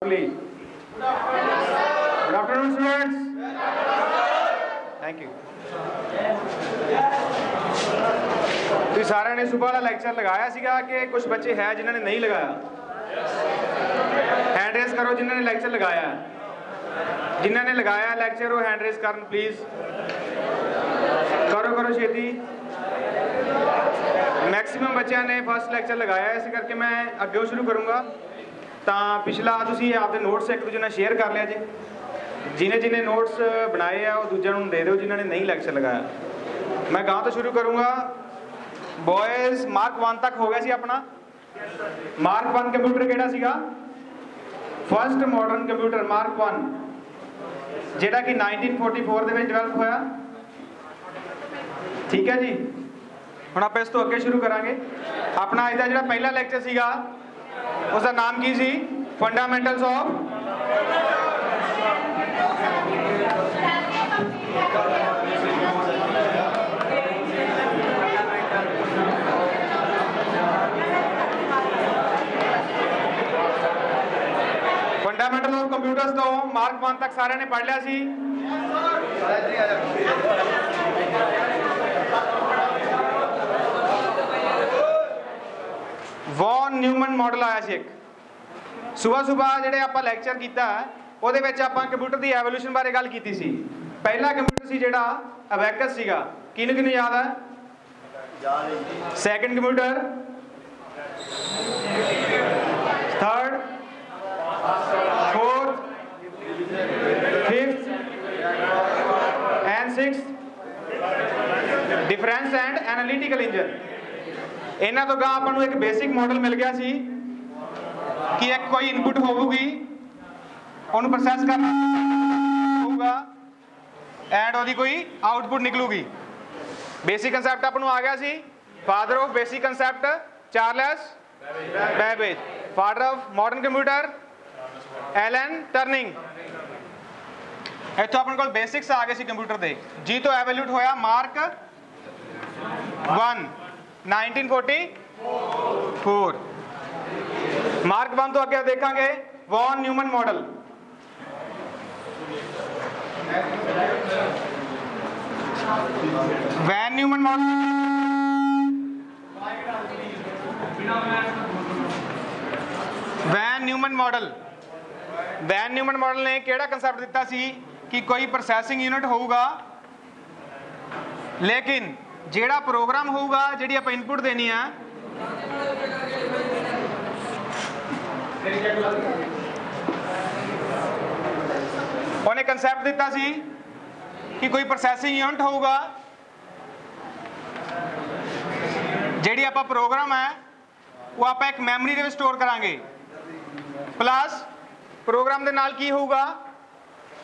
Good afternoon, students. Thank you. तो सारे ने सुबह वाला लेक्चर लगाया सीगा कि कुछ बच्चे हैं जिन्होंने नहीं लगाया। हैंड रेस करो जिन्होंने लेक्चर लगाया। जिन्होंने लगाया लेक्चर वो हैंड रेस करन प्लीज। करो करो छेती। मैक्सिमम बच्चों ने फर्स्ट लेक्चर लगाया, इस करके मैं अगे शुरू करूँगा। तो पिछला तुसी आपके नोट्स एक दूजे शेयर कर लिया जी। जिन्हें जिन्हें नोट्स बनाए हैं वो दूजे को दे दो जिन्होंने नहीं लेक्चर लगाया। मैं गाँव तो शुरू करूँगा। बॉयज़ मार्क 1 तक हो गया सी अपना। मार्क 1 कंप्यूटर केड़ा सीगा? फर्स्ट मॉडर्न कंप्यूटर मार्क 1 जेड़ा कि 1944 ਦੇ ਵਿੱਚ डेवलप होया। ठीक है जी। ਹੁਣ ਆਪਾਂ ਇਸ ਤੋਂ ਅੱਗੇ ਸ਼ੁਰੂ ਕਰਾਂਗੇ। ਆਪਣਾ ਇਹਦਾ ਜਿਹੜਾ ਪਹਿਲਾ ਲੈਕਚਰ ਸੀਗਾ उसका नाम की सी? Fundamentals of fundamental of computers तो मार्क 1 तक सारे ने पढ़ लिया सी। वॉन न्यूमन मॉडल आया सी एक सुबह सुबह जेडे आपां लैक्चर कीता उहदे विच आपां कंप्यूटर दी एवोल्यूशन बारे गल कीती सी। पहला कंप्यूटर सी जेड़ा अबैकस सीगा, किहनूं किहनूं याद है? Second computer, third, fourth, fifth and sixth difference and analytical engine. इन्हां तो गां आपां नूं एक बेसिक मॉडल मिल गया सी कि एक कोई इनपुट होगी उन्होंने प्रोसैस करना होगा एंड ओदी कोई आउटपुट निकलूगी। बेसिक कंसैप्ट अपन आ गया सी। Father of basic concept Charles Babbage, father of modern computer Alan Turing. इत्थों अपन कोल बेसिक्स आ गए सी कंप्यूटर दे। जी तो एवोल्यूट होया मार्क 1 1944। मार्क 1 तो अगे देखेंगे Von Neumann model. Von Neumann model Von Neumann model ने केड़ा कंसेप्ट दिता सी कि कोई प्रोसैसिंग यूनिट होगा लेकिन जेड़ा प्रोग्राम होगा जिहड़ी आप इनपुट देनी है उन्हें कंसैप्ट दिता सी कि कोई प्रोसैसिंग यूनिट होगा जिहड़ी आप प्रोग्राम है वो आप एक मैमरी दे स्टोर करांगे प्लस प्रोग्राम दे नाल की होगा।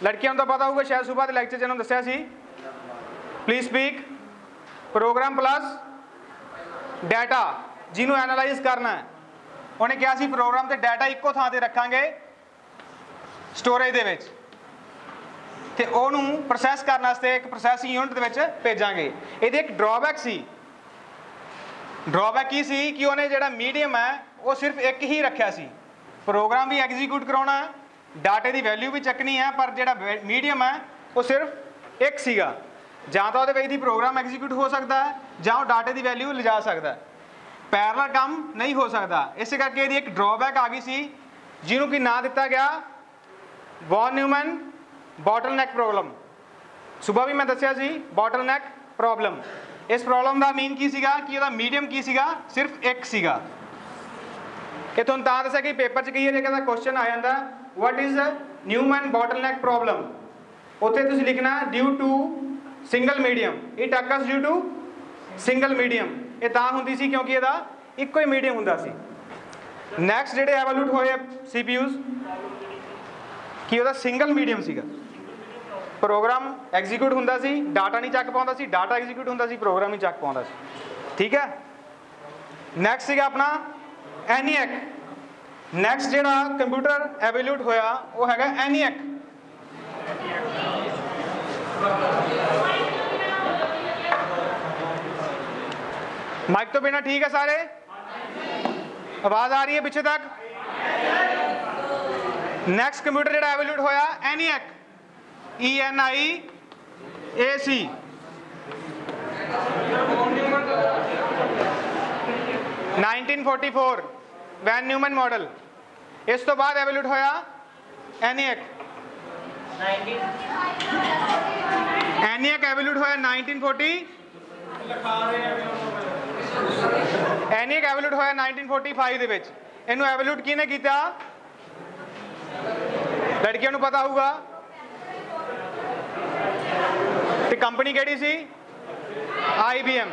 लड़कियों को पता होगा शायद सुबह के लैक्चर जिन्होंने दस्या सी। Please speak. Program plus data जिन्हों एनालाइज करना है। उन्हें क्या सी प्रोग्राम ते डाटा इक्को थां ते रखांगे स्टोरेज दे विच ते ओनू प्रोसैस करने वास्ते एक प्रोसैसिंग यूनिट दे विच भेजांगे। इहदे एक ड्रॉबैक सी। ड्रॉबैक की सी कि उन्हें जिहड़ा मीडियम है वो सिर्फ एक ही रखा सी। प्रोग्राम भी एग्जीक्यूट कराउणा है, डाटे की वैल्यू भी चकनी है, पर जिहड़ा मीडियम है वो सिर्फ एक सीगा। जां तां उहदे विच प्रोग्राम एग्जीक्यूट हो सकता है जां वो डाटे की वैल्यू लिजा सकता है। पैरेलल काम नहीं हो सकता। इस करके एक ड्रॉबैक आ गई सी जिन्हों की ना दिता गया वॉन न्यूमन बॉटलनेक प्रॉब्लम। सुबह भी मैं दस्या सी बॉटलनेक प्रॉब्लम। इस प्रॉब्लम का मीन की सीगा कि उसका मीडियम की सीगा सिर्फ एक सीगा। ये तुहानूं तां दस्सिया कि पेपर च कई बार क्वेश्चन आ जाता what is Neumann bottleneck problem. उत्थे तुसीं लिखना due to single medium. It occurs due to single medium. ये तां हुंदी सी क्योंकि इहदा इक्को ही मीडियम हुंदा सी। नैक्सट जिहड़े एवोल्यूट होए सीपीयूज़ कि उहदा सिंगल मीडियम सीगा। प्रोग्राम एग्जीक्यूट हुंदा सी, डाटा नहीं चक पाउंदा सी, डाटा एग्जीक्यूट हुंदा सी, प्रोग्राम नहीं चक पाउंदा सी। ठीक है। नैक्सट सीगा अपना एनिएक। नैक्सट जिहड़ा कंप्यूटर एवोल्यूट होया वो हैगा एनिएक। माइक तो बिना ठीक है सारे? आवाज आ रही है पीछे तक? नैक्सट कंप्यूटर जो एवोल्यूट होया ENIAC, ENIAC 1944 Von Neumann model. इस तो बाद एवोल्यूट होया ENIAC एवोल्यूट होया 1940 ENIAC एवोल्यूट होया 1945 दे विच। इनू एवोल्यूट किने कीता लड़कियों को पता होगा ते कंपनी केड़ी सी IBM।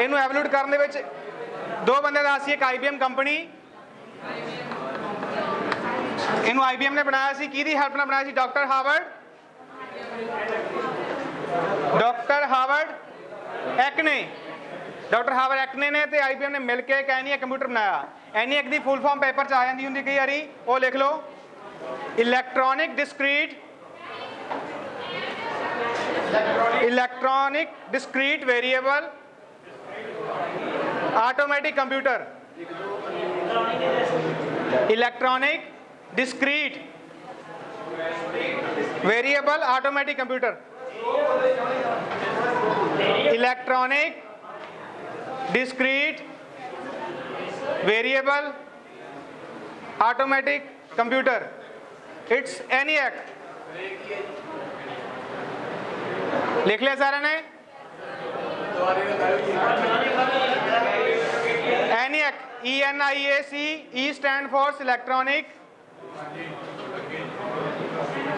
इनू एवोल्यूट करने विच दो बंदे दा सी, एक IBM कंपनी, इनू IBM ने बनाया सी, किहदी हेल्प नाल बनाया सी, डॉक्टर हावर्ड एक्ने ने ते IBM ने मिलके एक ENIAC कंप्यूटर बनाया। ENIAC दी फुल फॉर्म पेपर च आ जांदी हुंदी कई वारी, वो लिख लो electronic discrete variable automatic computer. Electronic discrete variable automatic computer. Electronic discrete variable automatic computer, it's ENIAC। लिख लिया सारे ने ENIAC, ENIAC, E stand for electronic,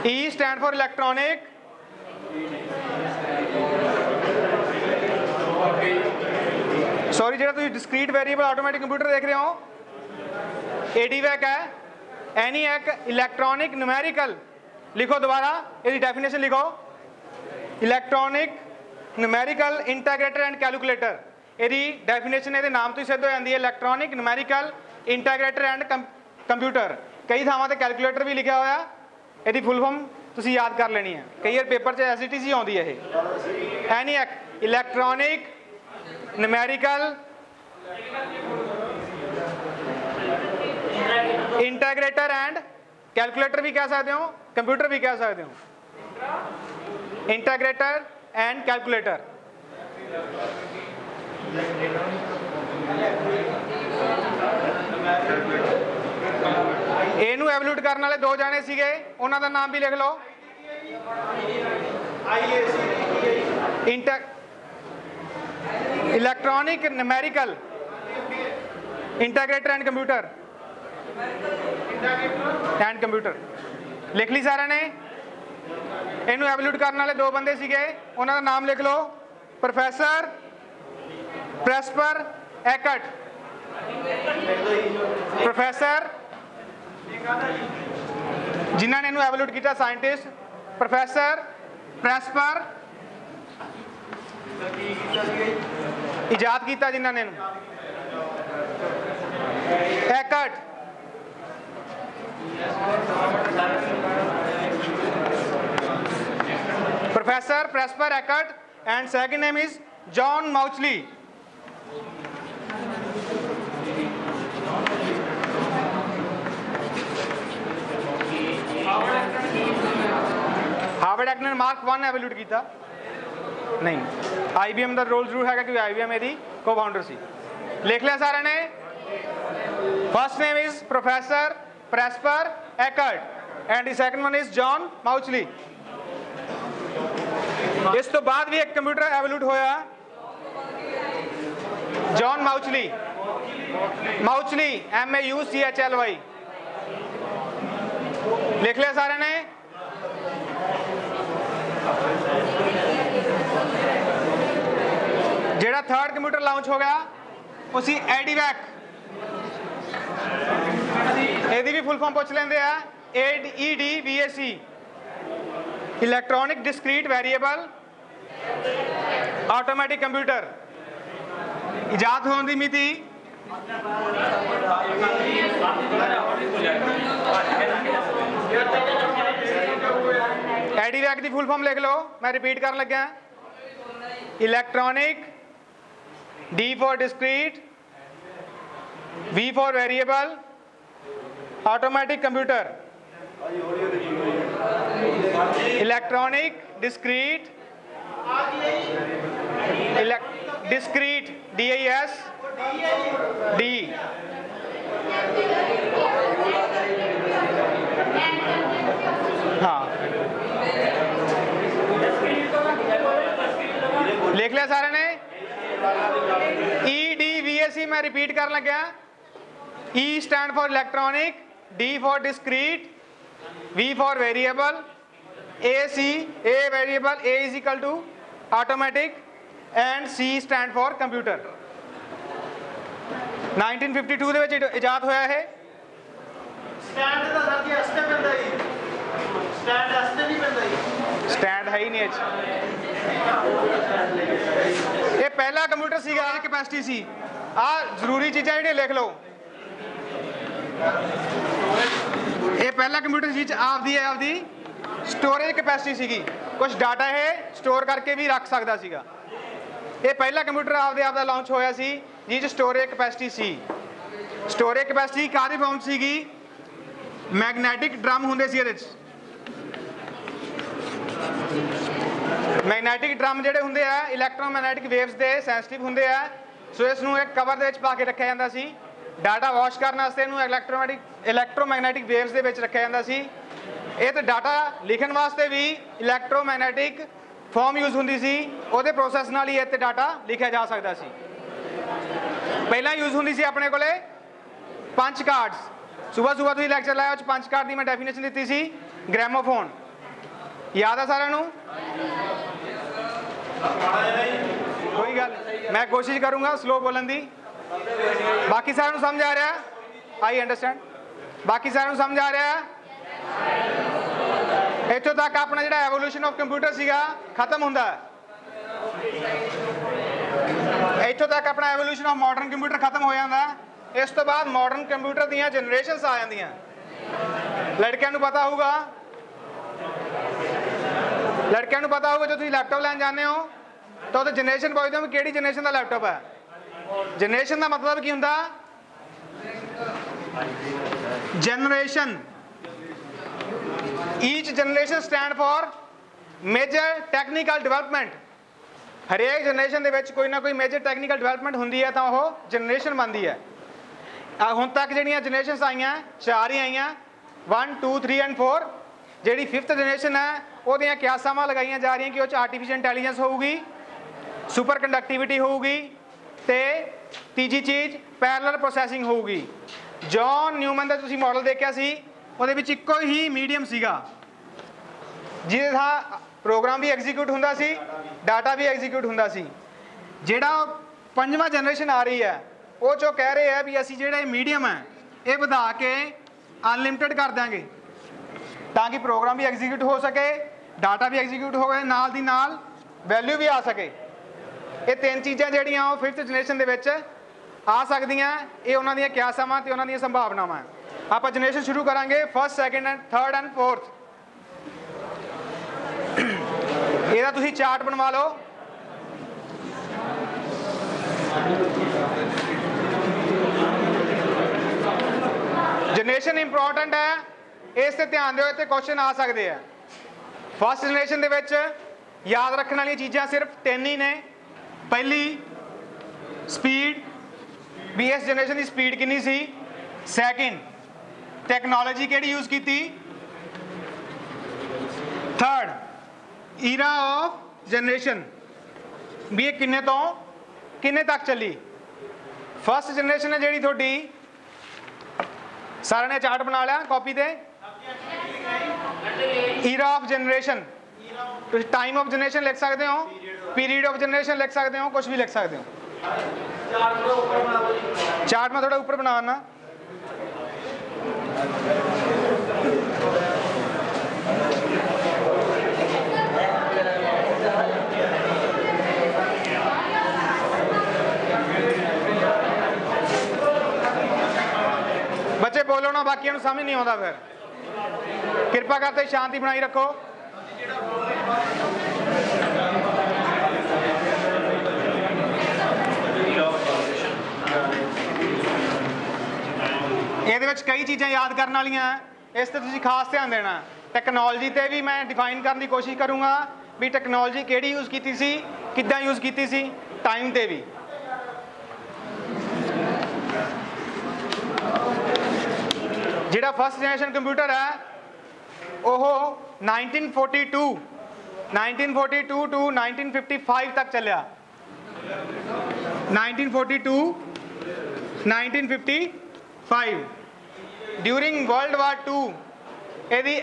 E stand for electronic sorry जो तुम डिस्क्रीट वेरिएबल ऑटोमेटिक कंप्यूटर देख रहे हो ADVAC है। ENIAC इलेक्ट्रॉनिक न्यूमेरिकल, लिखो दोबारा इसकी डेफिनेशन लिखो, electronic numerical integrator and calculator. ਇਹਦੀ ਡੈਫੀਨੇਸ਼ਨ ਇਹਦੇ ਨਾਮ ਤੋਂ ਹੀ ਸਿੱਧ ਹੋ ਜਾਂਦੀ ਹੈ, ਇਲੈਕਟ੍ਰੋਨਿਕ ਨਿਊਮੈਰੀਕਲ ਇੰਟੀਗ੍ਰੇਟਰ ਐਂਡ ਕੰਪਿਊਟਰ। ਕਈ ਥਾਵਾਂ ਤੇ ਕੈਲਕੂਲੇਟਰ ਵੀ ਲਿਖਿਆ ਹੋਇਆ, ਇਹਦੀ ਫੁੱਲ ਫਾਰਮ ਤੁਸੀਂ ਯਾਦ ਕਰ ਲੈਣੀ ਹੈ, ਕਈ ਵਾਰ ਪੇਪਰ 'ਚ ਐਸਟੀਸੀ ਆਉਂਦੀ ਹੈ ਇਹ। ENIAC electronic numerical integrator and calculator भी कह सकते हो, कंप्यूटर भी कह सकते हो। Integrator and calculator. ਇਹਨੂੰ एवोल्यूट करने वाले दो जाने सीगे, उन्हां दा नाम भी लिख लो, electronic numerical integrator and computer लिख ली सारे ने। इनू एवोल्यूट करने वाले दो बंदे सीगे, उन्हां दा नाम लिख लो, प्रोफैसर प्रेस्पर एकट। प्रोफैसर जिन्होंने इनू एवोल्यूट किया, साइंटिस्ट प्रोफैसर प्रेस्पर इजाद किया जिन्होंने एकट। Professor Presper Eckert and second name is John Mauchly. Harvard act ने मार्क 1 एवोल्यूट किया नहीं, IBM का रोल जरूर है क्योंकि IBM ਇਹਦੀ co-founder ਸੀ। लिख लिया सारे ने। First name is professor Presper Eckert and the second one is John Mauchly. इस तो बाद भी एक कंप्यूटर एवोल्यूट होया, जॉन माउचली, MAUCHLY। लिख लिया सारे ने। जेड़ा थर्ड कंप्यूटर लॉन्च हो गया उसी ADVAC, ਇਹਦੀ भी फुल फॉर्म पूछ लेंगे है, ADVAC electronic discrete variable automatic computer. इजाद होने की मिति ADVAC की फुल फॉर्म लिख लो, मैं रिपीट कर लगा, electronic, D for discrete, V for variable, automatic computer. Electronic discrete discrete DISD हाँ लिख लिया सारे ने। EDVAC मैं रिपीट कर लग्या। E stand for electronic, D for discrete, V for variable, A variable, A is equal to automatic and C stand for computer. 1952 ਦੇ ਵਿੱਚ ਇਜਾਦ ਹੋਇਆ ਹੈ। स्टैंड ਦਾ ਸਰ ਜੀ ਐਸਟੇ ਪੈਂਦਾ ਜੀ, स्टैंड ਐਸਟੇ ਨਹੀਂ ਪੈਂਦਾ ਜੀ, ਸਟੈਂਡ ਹੈ ਹੀ ਨਹੀਂ ਇਹ 'ਚ। ਇਹ ਪਹਿਲਾ ਕੰਪਿਊਟਰ ਸੀਗਾ, ਕੈਪੈਸਿਟੀ ਸੀ। ਆ ਜ਼ਰੂਰੀ ਚੀਜ਼ਾਂ ਜਿਹੜੀਆਂ ਲਿਖ ਲਓ। ਇਹ ਪਹਿਲਾ ਕੰਪਿਊਟਰ ਸੀ 'ਚ ਆਪਦੀ ਸਟੋਰੇਜ ਕੈਪੈਸਿਟੀ ਸੀਗੀ, ਕੁਝ ਡਾਟਾ ਇਹ ਸਟੋਰ ਕਰਕੇ ਵੀ ਰੱਖ ਸਕਦਾ ਸੀਗਾ। ਇਹ ਪਹਿਲਾ ਕੰਪਿਊਟਰ ਆਪਦਾ ਲਾਂਚ ਹੋਇਆ ਸੀ ਜਿਹ 'ਚ ਸਟੋਰੇਜ ਕੈਪੈਸਿਟੀ ਸੀ। ਸਟੋਰੇਜ ਕੈਪੈਸਿਟੀ ਕਾਹਦੀ ਫਾਰਮ ਸੀਗੀ? ਮੈਗਨੈਟਿਕ ਡਰਮ ਹੁੰਦੇ ਸੀ ਇਹਦੇ 'ਚ। ਮੈਗਨੈਟਿਕ ਡਰਮ ਜਿਹੜੇ ਹੁੰਦੇ ਆ ਇਲੈਕਟ੍ਰੋਮੈਗਨੈਟਿਕ ਵੇਵਸ ਦੇ ਸੈਂਸਿਟਿਵ ਹੁੰਦੇ ਆ, ਸੋ ਇਸ ਨੂੰ ਇੱਕ ਕਵਰ ਦੇ ਵਿੱਚ ਪਾ ਕੇ ਰੱਖਿਆ ਜਾਂਦਾ ਸੀ। ਡਾਟਾ ਵਾਸ਼ ਕਰਨ ਵਾਸਤੇ ਇਹਨੂੰ ਇਲੈਕਟ੍ਰੋਮੈਗਨੈਟਿਕ ਵੇਵਸ ਦੇ ਵਿੱਚ ਰੱਖਿਆ ਜਾਂਦਾ ਸੀ। ਇਹ ਤੇ ਡਾਟਾ ਲਿਖਣ ਵਾਸਤੇ ਵੀ ਇਲੈਕਟ੍ਰੋਮੈਗਨੈਟਿਕ ਫਾਰਮ ਯੂਜ਼ ਹੁੰਦੀ ਸੀ, ਉਹਦੇ ਪ੍ਰੋਸੈਸ ਨਾਲ ਹੀ ਇਹ ਤੇ ਡਾਟਾ ਲਿਖਿਆ ਜਾ ਸਕਦਾ ਸੀ। ਪਹਿਲਾਂ ਯੂਜ਼ ਹੁੰਦੀ ਸੀ ਆਪਣੇ ਕੋਲੇ ਪੰਚ ਕਾਰਡਸ। ਸੁਬਾਹ ਤੁਸੀਂ ਲੈਕਚਰ ਲਾਇਆ, ਉਹ 'ਚ ਪੰਚ ਕਾਰਡ ਦੀ ਮੈਂ ਡੈਫੀਨੇਸ਼ਨ ਦਿੱਤੀ ਸੀ। ਗ੍ਰੈਮੋਫੋਨ याद है सारे नू? कोई गल, मैं कोशिश करूंगा स्लो बोलन दी। बाकी सारे नू समझ आ रहा? I understand? बाकी सारे नू समझ आ रहा? इत्थों तक अपना जिहड़ा एवोल्यूशन ऑफ कंप्यूटर सीगा खत्म हुंदा है। इत्थों तक अपना एवोल्यूशन ऑफ मॉडर्न कंप्यूटर खत्म हो जाता है। इस तो बाद मॉडर्न कंप्यूटर दीयां जनरेशनस आ जांदियां। लड़कियां नू पता होगा, लड़कियां नू पता होगा जो तुसीं लैपटॉप लैन जाते हो तो जनरेशन पुछदे हो कि जनरेशन का लैपटॉप है। जनरेशन का मतलब की हुंदा? Generation, each generation stand for major technical development. हरेक जनरेशन दे विच कोई ना कोई मेजर टैक्नीकल डिवेलपमेंट हुंदी है तो वो जनरेशन बनती है। हुण तक जिहड़ियां जनरेशनस आईयां 4 ही आईयां, 1 2 3 एंड 4। जिहड़ी 5th जनरेशन है ਉਹਦੀਆਂ ਕਿਆਸਾਵਾਂ ਲਗਾਈਆਂ ਜਾ ਰਹੀਆਂ ਕਿ ਉਹ 'ਚ ਆਰਟੀਫੀਸ਼ੀਅਲ ਇੰਟੈਲੀਜੈਂਸ ਹੋਊਗੀ, ਸੁਪਰ ਕੰਡਕਟਿਵਿਟੀ ਹੋਊਗੀ ਤੇ ਤੀਜੀ ਚੀਜ਼ ਪੈਰਲਲ ਪ੍ਰੋਸੈਸਿੰਗ ਹੋਊਗੀ। ਜੌਨ ਨਿਊਮਨ ਦਾ ਤੁਸੀਂ ਮਾਡਲ ਦੇਖਿਆ ਸੀ, ਉਹਦੇ ਵਿੱਚ ਇੱਕੋ ਹੀ ਮੀਡੀਅਮ ਸੀਗਾ ਜਿਹਦੇ ਥਾਂ ਪ੍ਰੋਗਰਾਮ ਵੀ ਐਗਜ਼ੀਕਿਊਟ ਹੁੰਦਾ ਸੀ, ਡਾਟਾ ਵੀ ਐਗਜ਼ੀਕਿਊਟ ਹੁੰਦਾ ਸੀ। ਜਿਹੜਾ 5ਵਾਂ ਜਨਰੇਸ਼ਨ ਆ ਰਹੀ ਹੈ ਉਹ 'ਚੋਂ ਕਹਿ ਰਹੇ ਆ ਵੀ ਅਸੀਂ ਜਿਹੜਾ ਇਹ ਮੀਡੀਅਮ ਹੈ ਇਹ ਵਧਾ ਕੇ ਅਨਲਿਮਿਟਿਡ ਕਰ ਦਾਂਗੇ ਤਾਂ ਕਿ ਪ੍ਰੋਗਰਾਮ ਵੀ ਐਗਜ਼ੀਕਿਊਟ ਹੋ ਸਕੇ, ਡਾਟਾ ਵੀ ਐਗਜ਼ੀਕਿਊਟ ਹੋਵੇ, ਨਾਲ ਦੀ ਨਾਲ ਵੈਲਿਊ ਵੀ ਆ ਸਕੇ। ਇਹ ਤਿੰਨ ਚੀਜ਼ਾਂ ਜਿਹੜੀਆਂ ਉਹ 5th ਜਨਰੇਸ਼ਨ ਦੇ ਵਿੱਚ ਆ ਸਕਦੀਆਂ। ਇਹ ਉਹਨਾਂ ਦੀਆਂ ਕਿਆਸਾਵਾਂ ਤੇ ਉਹਨਾਂ ਦੀਆਂ ਸੰਭਾਵਨਾਵਾਂ। ਆਪਾਂ ਜਨਰੇਸ਼ਨ ਸ਼ੁਰੂ ਕਰਾਂਗੇ 1st 2nd and 3rd and 4th। ਇਹਦਾ ਤੁਸੀਂ ਚਾਰਟ ਬਣਵਾ ਲਓ। ਜਨਰੇਸ਼ਨ ਇੰਪੋਰਟੈਂਟ ਹੈ, इस ते ध्यान दिओ, इत्थे क्वेश्चन आ सकते हैं। फस्ट जनरेशन दे विच याद रखने वाली चीज़ां सिर्फ 3 ही ने। पहली स्पीड, भी इस जनरेशन की स्पीड कितनी सी। सैकेंड टैक्नोलॉजी किहड़ी यूज़ की। थर्ड ईरा ऑफ जनरेशन, भी ये किन्ने तो किन्ने तक चली। फस्ट जनरेशन है जिहड़ी तुहाडी, सारे ने चार्ट बना लिया कॉपी ते। Era of generation, time of generation लिख सकते हो, पीरियड ऑफ जनरेशन लिख सकते हो, कुछ भी लिख सकते हो। चार्ट में थोड़ा ऊपर बनाना। बच्चे बोलो ना, बाकी समझ नहीं आता। फिर कृपा करके शांति बनाई रखो। ये कई चीज़ां याद करने वालियां। इस ते तुसीं खास ध्यान देना। टैक्नोलॉजी ते भी मैं डिफाइन करने की कोशिश करूँगा भी टैक्नोलॉजी किहड़ी यूज़ कीती सी, किद्दां यूज़ कीती सी, टाइम ते भी। जिहड़ा फर्स्ट जनरेशन कंप्यूटर है वो 1942 टू 1955 तक चलिया। 1942 1955 ड्यूरिंग वर्ल्ड वार 2 ਇਹਦੀ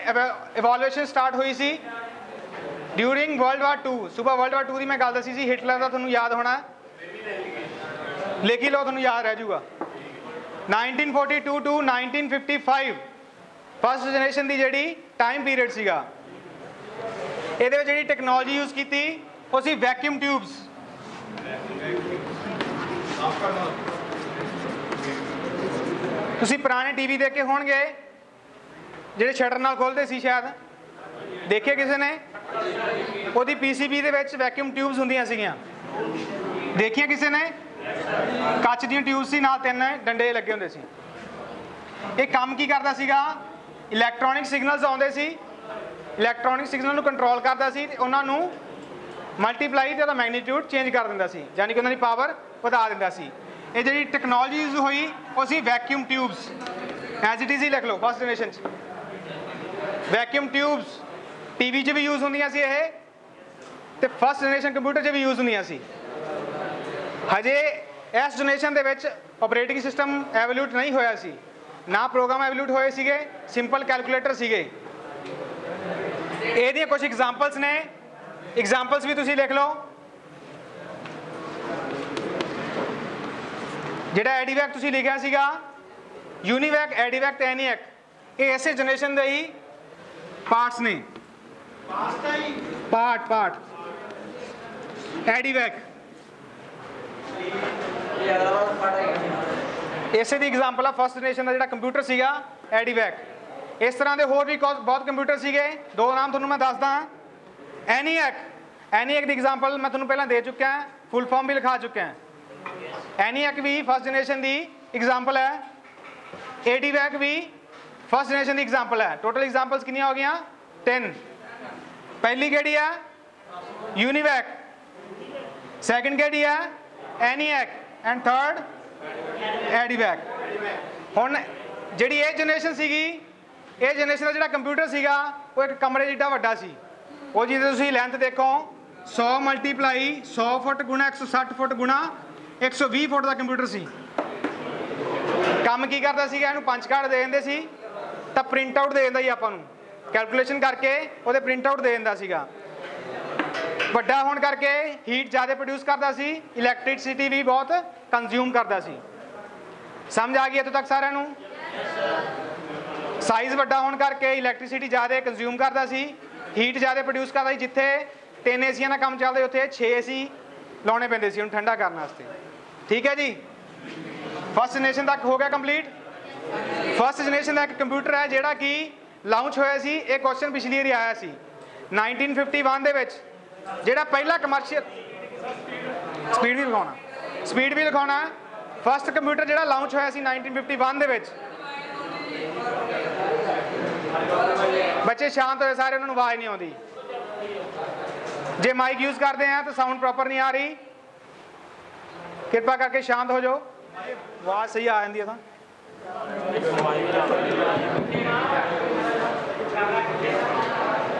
ਇਵੋਲੂਸ਼ਨ ਸਟਾਰਟ ਹੋਈ ਸੀ ड्यूरिंग वर्ल्ड वार 2। सुबह वर्ल्ड वार 2 की मैं गल दसी सी, हिटलर का तुहानूं याद होना, लिखी लो तुहानूं याद रह जूगा। 1942 टू 1955 फर्स्ट जनरेशन की जिहड़ी टाइम पीरियड सीगा। ਇਹਦੇ ਵਿੱਚ ਜਿਹੜੀ ਟੈਕਨੋਲੋਜੀ यूज़ ਕੀਤੀ ਉਹ ਸੀ वैक्यूम ट्यूब्स। ਤੁਸੀਂ ਪੁਰਾਣੇ टीवी देखे होणगे ਜਿਹੜੇ ਸ਼ਟਰ ਨਾਲ ਖੋਲਦੇ ਸੀ, शायद देखे किसी ने। ਉਹਦੀ PCB ਦੇ ਵਿੱਚ वैक्यूम ट्यूब्स ਹੁੰਦੀਆਂ ਸੀਗੀਆਂ, देखिए किसी ने। ਕੱਚ ਦੀਆਂ ट्यूब्स ਸੀ, ਨਾਲ 3 ਡੰਡੇ ਲੱਗੇ ਹੁੰਦੇ ਸੀ। ਇਹ ਕੰਮ ਕੀ ਕਰਦਾ ਸੀਗਾ, ਇਲੈਕਟ੍ਰੋਨਿਕ ਸਿਗਨਲਸ ਆਉਂਦੇ ਸੀ, ਇਲੈਕਟ੍ਰੋਨਿਕ ਸਿਗਨਲ ਨੂੰ ਕੰਟਰੋਲ ਕਰਦਾ ਸੀ ਤੇ ਉਹਨਾਂ ਨੂੰ ਮਲਟੀਪਲਾਈ ਤੇ ਉਹਦਾ ਮੈਗਨੀਟਿਊਡ ਚੇਂਜ ਕਰ ਦਿੰਦਾ ਸੀ, ਯਾਨੀ ਕਿ ਉਹਨਾਂ ਦੀ ਪਾਵਰ ਵਧਾ ਦਿੰਦਾ ਸੀ। ਇਹ ਜਿਹੜੀ ਟੈਕਨੋਲੋਜੀ ਯੂਜ਼ ਹੋਈ ਉਹ ਸੀ vacuum tubes. As it is ਹੀ ਲਿਖ ਲਓ, ਫਸਟ ਜਨਰੇਸ਼ਨ 'ਚ वैक्यूम ट्यूब्स। टीवी 'ਚ भी यूज़ ਹੁੰਦੀਆਂ ਸੀ ਇਹ, ਤੇ फस्ट जनरेशन कंप्यूटर 'ਚ भी यूज़ ਹੁੰਦੀਆਂ ਸੀ। ਹਜੇ ਇਸ ਜਨਰੇਸ਼ਨ ਦੇ ਵਿੱਚ ਆਪਰੇਟਿੰਗ ਸਿਸਟਮ ਐਵੋਲੂਟ ਨਹੀਂ ਹੋਇਆ ਸੀ, ਨਾ ਪ੍ਰੋਗਰਾਮ ਐਵੋਲੂਟ ਹੋਏ ਸੀਗੇ, ਸਿੰਪਲ ਕੈਲਕੂਲੇਟਰ ਸੀਗੇ। ਇਹਦੀਆਂ ਕੁਝ ਐਗਜ਼ਾਮਪਲਸ ਨੇ, ਐਗਜ਼ਾਮਪਲਸ ਵੀ ਤੁਸੀਂ ਲਿਖ ਲਓ। ਜਿਹੜਾ ਐਡੀਵੈਕ ਤੁਸੀਂ ਲਿਖਿਆ ਸੀਗਾ, यूनिवैक, एडीवैक ਤੇ एनीवैक, ਇਹ ਇਸੇ ਜਨਰੇਸ਼ਨ ਦੇ ਹੀ पार्ट्स ने। पार्ट एडीवैक इसे दी एग्जाम्पल है फर्स्ट जनरेशन का जो कंप्यूटर सीगा एडीवैक। इस तरह के होर भी बहुत कंप्यूटर सीगे, 2 नाम तुहानूं मैं दसदा। एनीवैक की एग्जाम्पल मैं तुहानूं पहलां दे चुका, फुल फॉर्म भी लिखा चुका। एनीवैक भी फर्स्ट जनरेशन की एग्जाम्पल है, एडीवैक भी फर्स्ट जनरेशन की एग्जाम्पल है। टोटल एग्जाम्पल्स कितनी हो गई? 3। पहली केड़ी है? यूनिवैक। सैकेंड केड़ी है? एनीवैक। And third EDVAC. हुण जिहड़ी ये जनरेशन सीगी, ये जनरेशन का जिहड़ा कंप्यूटर सीगा वो एक कमरे जिड्डा वड्डा सी। वो जिहदे तुसीं लेंथ देखो 100 मल्टीप्लाई 100 फुट गुणा 160 फुट गुणा 120 फुट का कंप्यूटर सी। काम की करता सीगा, इहनूं पंच कार्ड दे दिंदे सी तो प्रिंट आउट दे दिंदा जी, आपां नूं कैलकुलेशन करके ਉਹਦੇ प्रिंट आउट दे दिंदा सीगा। ਵੱਡਾ ਹੋਣ करके हीट ज़्यादा प्रोड्यूस करता सी, इलैक्ट्रिसिटी भी बहुत कंज्यूम करता सी। समझ आ गई इत्थों तक सारिਆਂ ਨੂੰ? साइज़ ਵੱਡਾ ਹੋਣ करके इलैक्ट्रिसिटी ज़्यादा कंज्यूम करता सी, हीट ज़्यादा प्रोड्यूस करता सी। जिथे 3 एसियां का काम चलदा उत्थे 6 एसी लाने पैंदे सी उन्हें ठंडा करने वास्ते। ठीक है जी, फर्स्ट जनरेशन तक हो गया कंप्लीट। फर्स्ट जनरेशन का एक कंप्यूटर है जिहड़ा कि लॉन्च होया सी। एक क्वेश्चन पिछली बारी आया सी 1951 दे विच, जिहड़ा पहला कमर्शियल स्पीड भी लिखाउणा। फर्स्ट कंप्यूटर जिहड़ा लॉन्च होया सी 1951 दे विच। बच्चे शांत होए सारे, उन्होंने आवाज़ नहीं आती। जे माइक यूज़ करते हैं तो साउंड प्रॉपर नहीं आ रही, कृपा करके शांत हो जाओ, आवाज़ सही आ जाती है। तो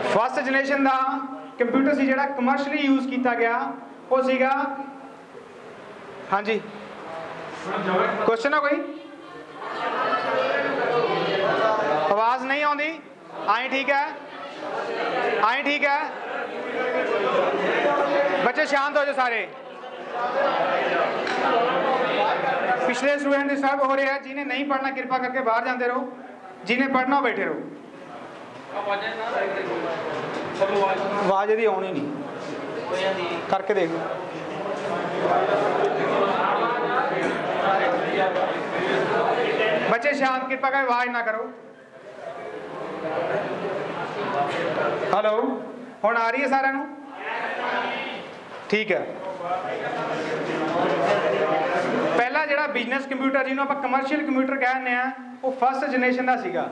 फर्स्ट जनरेशन का कंप्यूटर सी जिहड़ा कमर्शियली यूज़ किया गया वो सीगा। हाँ जी, क्वेश्चन है कोई? आवाज़ नहीं आती? आई ठीक है, आई ठीक है। बच्चे शांत हो जाओ सारे। पिछले स्टूडेंट डिस्टर्ब हो रहे हैं। जिन्हें नहीं पढ़ना कृपा करके बाहर जाते रहो, जिन्हें पढ़ना हो बैठे रहो। आवाज़ यदि आनी नहीं करके देख लो। बच्चे शांत, कृपा करके आवाज़ ना करो। हेलो, हुण आ रही है सारिਆਂ ਨੂੰ? ठीक है। पहला जिहड़ा बिजनेस कंप्यूटर जिन्होंने आप कमर्शियल कंप्यूटर कहने वो फर्स्ट जनरेशन का सीगा।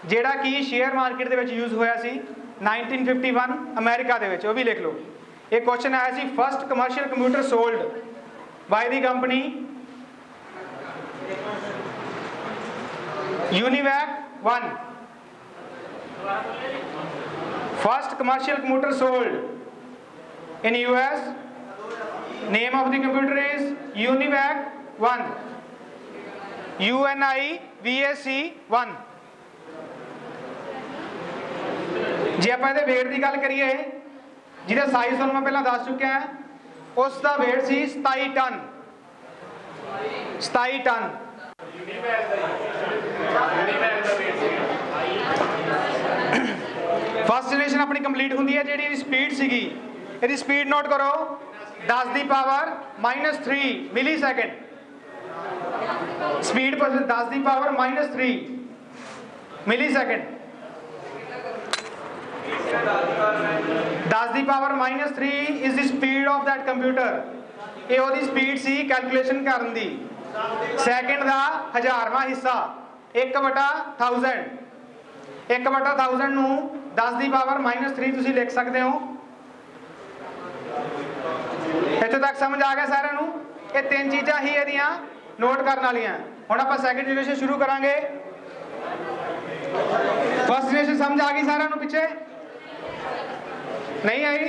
ਜਿਹੜਾ ਕਿ ਸ਼ੇਅਰ ਮਾਰਕੀਟ ਦੇ ਵਿੱਚ ਯੂਜ਼ ਹੋਇਆ ਸੀ 1951 ਅਮਰੀਕਾ ਦੇ ਵਿੱਚ, ਉਹ ਵੀ ਲਿਖ ਲਓ। ਇਹ ਕੁਐਸਚਨ ਆਇਆ ਸੀ first commercial computer sold by the company UNIVAC 1। First commercial computer sold in US, name of the computer is UNIVAC 1, UNIVAC 1। जे आप वेट की गल करिए जिहदा साइज तुहानूं मैं पहलां दस चुकिया है, उसका वेट सी 27 टन। 27 टन। फस्ट जनरेशन अपनी कंप्लीट होंदी है। जिहड़ी स्पीड सीगी, इहदी स्पीड नोट करो 10 की पावर -3 मिली सैकेंड। स्पीड 10 की पावर -3 मिली सैकेंड। 10 की power -3 is the speed of that computer. ये ओहदी स्पीड सी कैलकुलेशन करन दी। सैकेंड का 1000वां हिस्सा 1/1000। 1/1000 नूं 10 की पावर -3 तुसीं लिख सकते हो। इत्थे तक समझ आ गया सारिआं नूं? ये तीन चीज़ां ही इहदियां नोट करन वालियां। हुण आपां सैकेंड जनरेशन शुरू करांगे। फस्ट जनरेशन समझ आ गई सारिआं नूं? पिछे नहीं आई?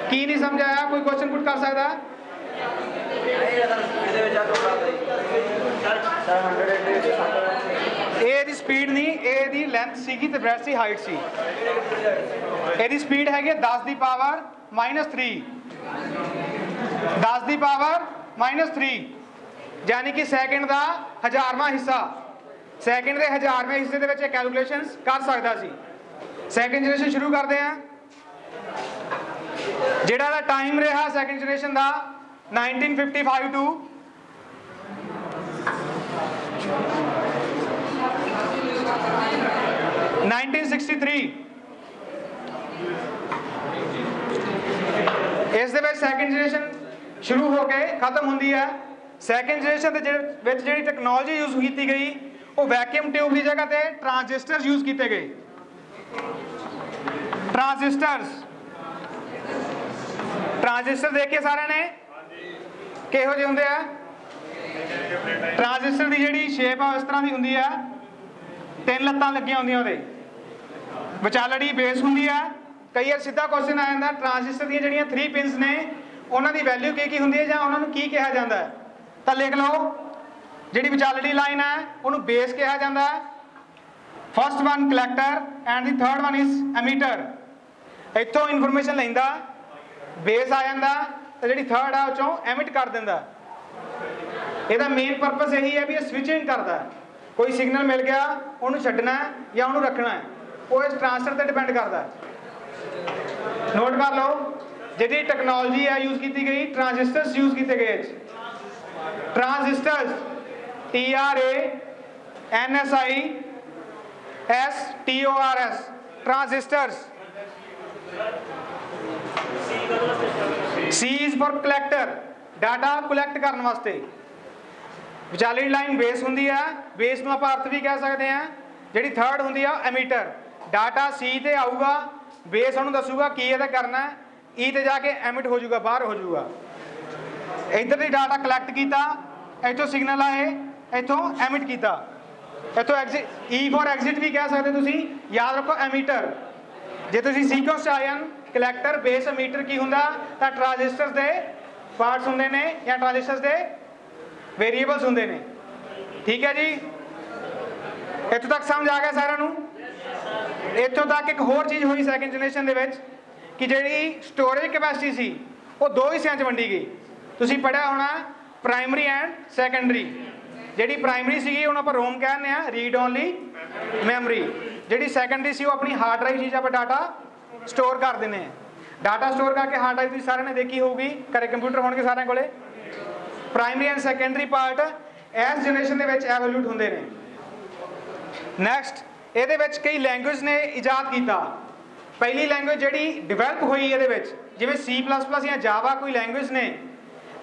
की नहीं समझ आया? कोई क्वेश्चन पुट कर सकदा? ए स्पीड नहीं, ए लेंथ सीगी ते ब्रेथ सी हाइट सी। ए स्पीड हैगी 10 की पावर -3। 10 की पावर -3 यानी कि सैकेंड का 1000वां हिस्सा। सैकेंड के 1000वें हिस्से के कैलकुलेशन कर सकता सी। सैकेंड जनरेशन शुरू करते हैं। जिहड़ा टाइम रहा सैकेंड जनरेशन का 1955 टू 1963। इस सैकेंड जनरेशन शुरू होकर खत्म होती है। सैकेंड जनरेशन जी टैक्नोलॉजी यूज की गई वो वैक्यूम ट्यूब की जगह पे ट्रांजिस्टर यूज किए गए। ट्रांजिस्टर देखे सारे ने किहो जे हुंदे आ? ट्रांजिस्टर की जी शेप है इस तरह की होंगी है। 3 लत्तां लगियां होंदियां उहदे विचालड़ी बेस होंदी है। कई बार सीधा क्वेश्चन आ जाता ट्रांजिस्टर दी जिहड़ियां 3 पिंस ने उन्हां दी वैल्यू की होंदी है जां उन्हां नूं की कहा जाता है? तो लिख लो जिहड़ी विचालड़ी लाइन है उन्होंने बेस कहा जाता है। First one collector and the third one is emitter. इत्थों इनफॉर्मेशन लैंदा बेस आ जाता तो जी थर्ड है उचों एमिट कर देंदा। ਇਹਦਾ मेन परपस यही है भी ये स्विचिंग करता है। कोई सिग्नल मिल गया उन्होंने छड्डना है या उन्होंने रखना है, वो इस ट्रांसफर पर डिपेंड करता है। नोट कर लो जी टैक्नोलॉजी है यूज की गई, ट्रांजिस्टर्स यूज किए गए। Transistors TRANSISTORS transistors. C is for collector, data collect करने वास्ते। विचाली लाइन बेस होंदी है, बेस में आप अर्थ भी कह सकते हैं। जी थर्ड होंदी है एमीटर, डाटा C ते आऊगा, बेस उन्होंने दसूगा की ये करना है, ई ते जाके एमिट हो जाऊगा, बाहर हो जाऊगा। इधर ही डाटा कलैक्ट किया, इतों सिग्नल आए, इतों एमिट किया, इतों एग्जिट। ई फॉर एग्जिट भी कह सकते तुसी, याद रखो एमीटर। जे तुसी सीक्वेंस च आए कलैक्टर बेस एमीटर की होंदा तां ट्रांजिस्टर दे पार्ट्स होंदे ने या ट्रांजिस्टर दे वेरीएबल्स होंदे ने। ठीक है जी, इत्थों तक समझ आ गया सारिआं नूं? इत्थों तक एक होर चीज़ हुई सैकेंड जनरेशन दे विच कि जिहड़ी स्टोरेज कैपेसिटी सी वो 2 हिस्सिਆਂ 'च वंडी गई। तुसीं पढ़िया होना प्राइमरी एंड सैकेंडरी। जिहड़ी प्राइमरी सी उन्होंने आप रोम कहने हैं, रीड ओनली मैमरी। जिहड़ी सैकेंडरी सी वो अपनी हार्ड ड्राइव चीज़ आप डाटा स्टोर कर देने हैं। डाटा स्टोर करके हार्ड ड्राइव सारे ने देखी होगी, घरे कंप्यूटर होने सारे को। प्राइमरी एंड सैकेंडरी पार्ट इस जनरेशन के एवोल्यूट होंगे ने। नैक्सट ये कई लैंग्वेज ने इजाद किया। पहली लैंग्वेज जी डिवेलप हुई ये जिमें C++ या जावा कोई लैंग्वेज ने,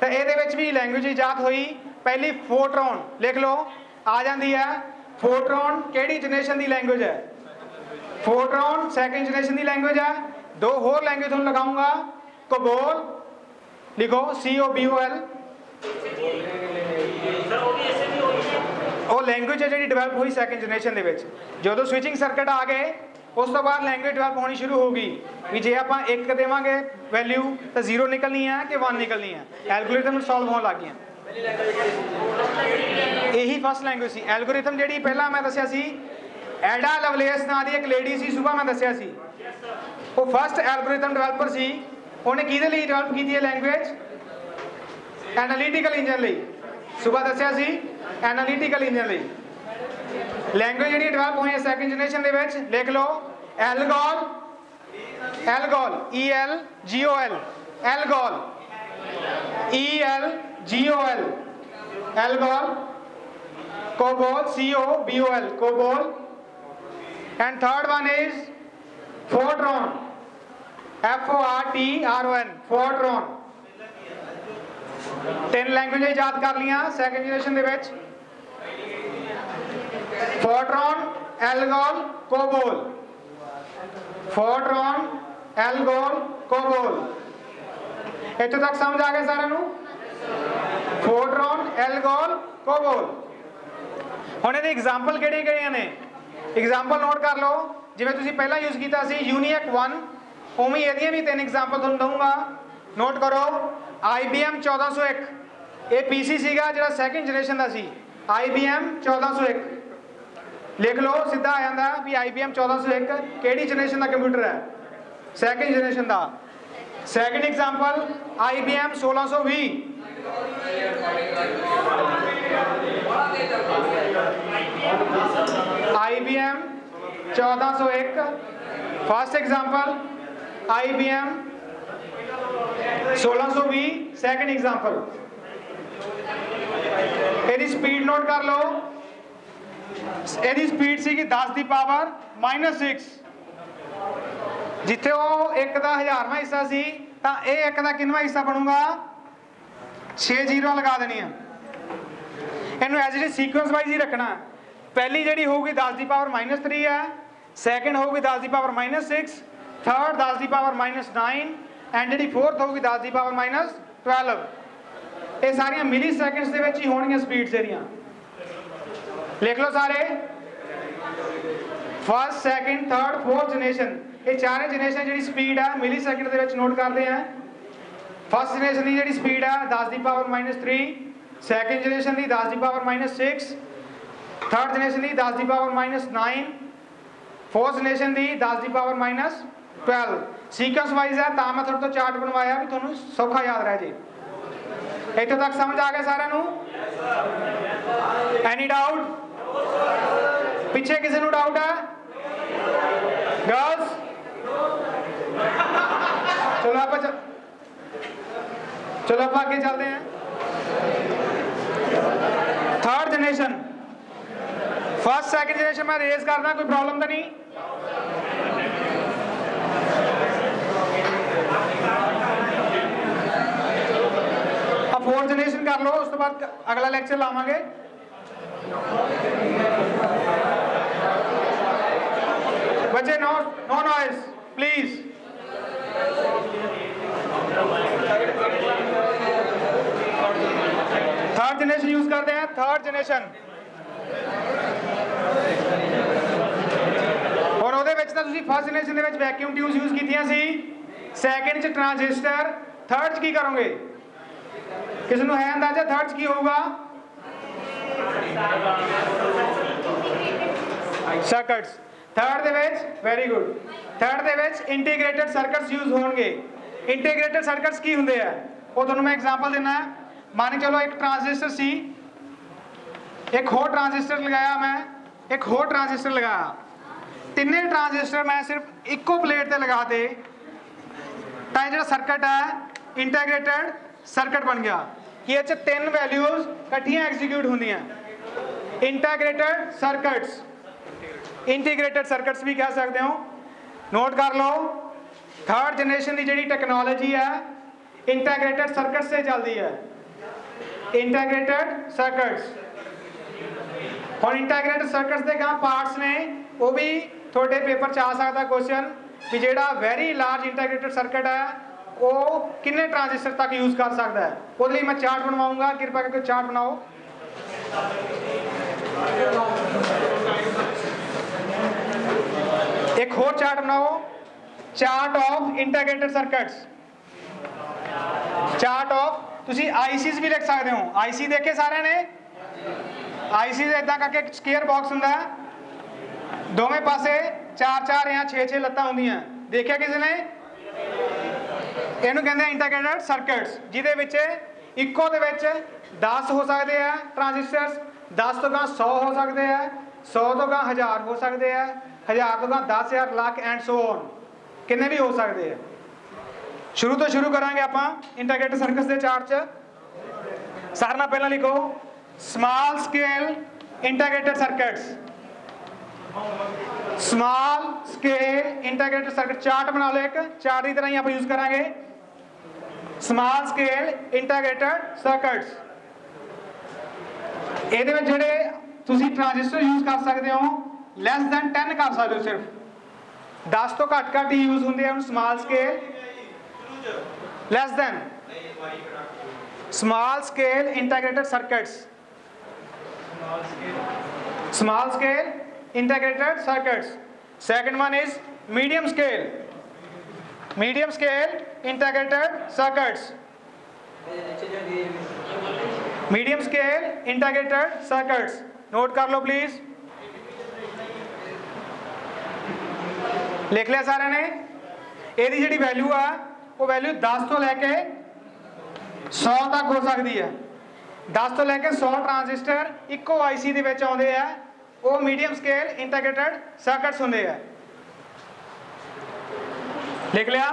तो ये भी लैंग्वेज इजाद हुई। पहली फोर्ट्रॉन लिख लो आ जाती है। फोर्ट्रॉन केड़ी जनरेशन की लैंग्वेज है? फोर्ट्रॉन सेकंड जनरेशन की लैंग्वेज है। दो होर लैंग्वेज तुम लगाऊंगा, कोबोल लिखो COBOL, वो लैंग्वेज है जी डिवेलप हुई सैकेंड जनरेशन के जो स्विचिंग सर्किट आ गए उस तो बाद लैंग्वेज डिवेलप होनी शुरू होगी भी जे आप एक देवांगे वैल्यू तो 0 निकलनी है कि 1 निकलनी है, एल्गोरिथम सॉल्व होने लग गया। यही फर्स्ट लैंग्वेज सी। एल्गोरिथम जी पहला मैं दसिया सी एडा लवलेस ना दी एक लेडी सी, सुबह मैं दसिया सी वो फर्स्ट एल्गोरिथम डिवेलपर सी। उन्हें किहदे लई डिवेलप की है लैंग्वेज? एनालिटिकल इंजन लई। सुबह दसिया सी एनालिटिकल इंजन लई लैंग्वेज जी डिवेलप हुई है सैकेंड जनरेशन के। लिख लो ALGOL, ALGOL ELGOL, ALGOL ELGOL, ALGOL, COBOL COBOL, COBOL, and third one is Fortran, FORTRON, Fortran। 3 language याद कर लिया सैकेंड जनरेशन के। Fortran, ALGOL, COBOL, Fortran, ALGOL, COBOL. इत्थे तक समझ आ गया सारे नूं? Fortran, ALGOL, COBOL. हुण इहदे एग्जांपल किहड़े ने? एग्जांपल नोट कर लो। जिवें तुसीं पहला यूज कीता सी यूनिएक 1, उवें इहदियां भी 3 एग्जांपल तुहानूं दूंगा। नोट करो IBM 1401, ये PC सीगा जिहड़ा सैकेंड जनरेशन दा सी। IBM 1401 लिख लो, सीधा आ जाता भी IBM 1401 केड़ी जनरेशन का कंप्यूटर है? सैकेंड जनरेशन का। Second example IBM 1620, IBM 1401 first example, IBM 1620 second example. यदि स्पीड नोट कर लो, यदि स्पीड सी 10 की पावर -6, जिथे वो 1 का 1000वां हिस्सा सी तो ये 1 का किनवां हिस्सा बनूगा? 6 जीरो लगा देनी है। इनू as it is sequence wise ही रखना। पहली जी होगी 10 की पावर -3 है, सैकेंड होगी 10 की पावर -6, थर्ड 10 की पावर -9 एंड जी फोर्थ होगी 10 की पावर -12। ये सारियां मिली सैकेंड्स दे विच ही होणगियां स्पीड्स एरिया। लिख लो सारे, first second third fourth generation, ये चारे जनरेशन जी स्पीड है मिली सैकेंड दे विच नोट करते हैं। फर्स्ट जनरेशन की जी स्पीड है 10 की पावर -3, सैकेंड जनरेशन की 10 की पावर -6, थर्ड जनरेशन की 10 की पावर -9, फोर्थ जनरेशन की 10 की पावर -12। सीक्वेंस वाइज है तो मैं थोड़े तो चार्ट बनवाया भी थोड़ा सौखा याद रह जाए। इत्थे तक समझ आ गया सारे नूं? Any doubt? पीछे किसी नूं डाउट है? गर्ल्स चलो आप आगे चलते हैं। Third generation, first second generation में रेज करना, कोई प्रॉब्लम तो नहीं? अब फोर्थ जनरेशन कर लो, उस तो बाद अगला लेक्चर लावांगे। बच्चे no noise please. Third generation use करते हैं। थर्ड जनरेशन और ਉਹਦੇ ਵਿੱਚ ਤਾਂ ਤੁਸੀਂ ਫਸਟ ਜਨਰੇਸ਼ਨ ਦੇ ਵਿੱਚ ਵੈਕਿਊਮ ਟਿਊਬਸ ਯੂਜ਼ ਕੀਤੀਆਂ ਸੀ, ਸੈਕੰਡ ਚ ਟ੍ਰਾਂजिस्टर, थर्ड च ਕੀ ਕਰੋਗੇ? किसी ਨੂੰ ਹੈ ਅੰਦਾਜ਼ਾ थर्ड च ਕੀ ਹੋਊਗਾ? सर्किट्स। थर्ड ਦੇ ਵਿੱਚ ਵੈਰੀ ਗੁੱਡ, थर्ड ਦੇ ਵਿੱਚ ਇੰਟੀਗ੍ਰੇਟਡ ਸਰਕਟਸ ਯੂਜ਼ ਹੋਣਗੇ। ਇੰਟੀਗ੍ਰੇਟਡ ਸਰਕਟਸ ਕੀ ਹੁੰਦੇ ਆ ਉਹ ਤੁਹਾਨੂੰ ਮੈਂ एग्जांपल देना है। मान चलो एक ट्रांजिस्टर सी, एक होर ट्रांजिस्टर लगाया मैं, एक होर ट्रांजिस्टर लगाया, तिने ट्रांजिस्टर मैं सिर्फ इको प्लेट ते लगाते तो जो सर्किट है इंटीग्रेटेड सर्किट बन गया कि ये 3 वैल्यूज इकट्ठियां एग्जीक्यूट होंदियां। इंटीग्रेटेड सर्किट्स, इंटीग्रेटेड सर्किट्स भी कह सकते हो। नोट कर लो, थर्ड जनरेशन की जी टेक्नोलॉजी है इंटीग्रेटेड सर्किट से चलती है। इंटीग्रेटेड सर्किट्स हुण इंटीग्रेटेड सर्किट्स दे गां पार्ट्स ने वो भी थोड़े पेपर च आ सकता क्वेश्चन भी जिहड़ा वेरी लार्ज इंटीग्रेटेड सर्किट है वो कितने ट्रांजिस्टर तक यूज कर सकता है। उसके लिए मैं चार्ट बनवाऊंगा, कृपा करके चार्ट बनाओ। एक और चार्ट बनाओ, chart of integrated circuits. Chart of तुसी आईसीज भी लिख सकते हो। आईसी देखे सारे ने? आईसी इदा करके स्केयर बॉक्स हुंदा है, दोवें पासे 4-4 या 6-6 लत्तां हुंदियां, देखिया किसी ने? इहनूं कहंदे इंटीग्रेटेड सर्किट्स, जिहदे विच इक्को दे विच 10 हो सकते हैं ट्रांजिस्टर्स, 10 तो गां 100 हो सकते हैं, 100 तो गां 1000 हो सकते हैं, 1000 तो गां 10,000 लाख एंड सो ऑन, कितने भी हो सकते हैं। शुरू तो शुरू करांगे आपां इंटीग्रेटेड सर्किट्स दे चार्ट च। सारे नाल पहला लिखो small scale integrated circuits. Small scale integrated circuit chart बना लो, एक चार्ट की तरह ही आप यूज करांगे। स्मॉल स्केल इंटीग्रेटेड सर्किट्स, ਇਹਦੇ ਵਿੱਚ ਜਿਹੜੇ ਤੁਸੀਂ ट्रांजिस्टर यूज कर सकते हो ਲੈਸ ਦੈਨ 10 कर सकते हो, सिर्फ 10 ਤੋਂ ਘੱਟ ਹੀ यूज ਹੁੰਦੇ ਹਨ small scale. Less than small scale integrated circuits, small scale integrated circuits. Second one is medium scale, medium scale integrated circuits, medium scale integrated circuits. Note कर लो प्लीज, लिख लिया सारे ने? ਇਹਦੀ ਜਿਹੜੀ वैल्यू है वो वैल्यू 10 तो लैके 100 तक हो सकती है। 10 तो लैके 100 ट्रांजिस्टर इक्को आईसी ਦੇ ਵਿੱਚ ਆਉਂਦੇ ਆ, वो मीडियम स्केल इंटीग्रेटेड सर्किट्स ਹੁੰਦੇ ਆ। लिख लिया?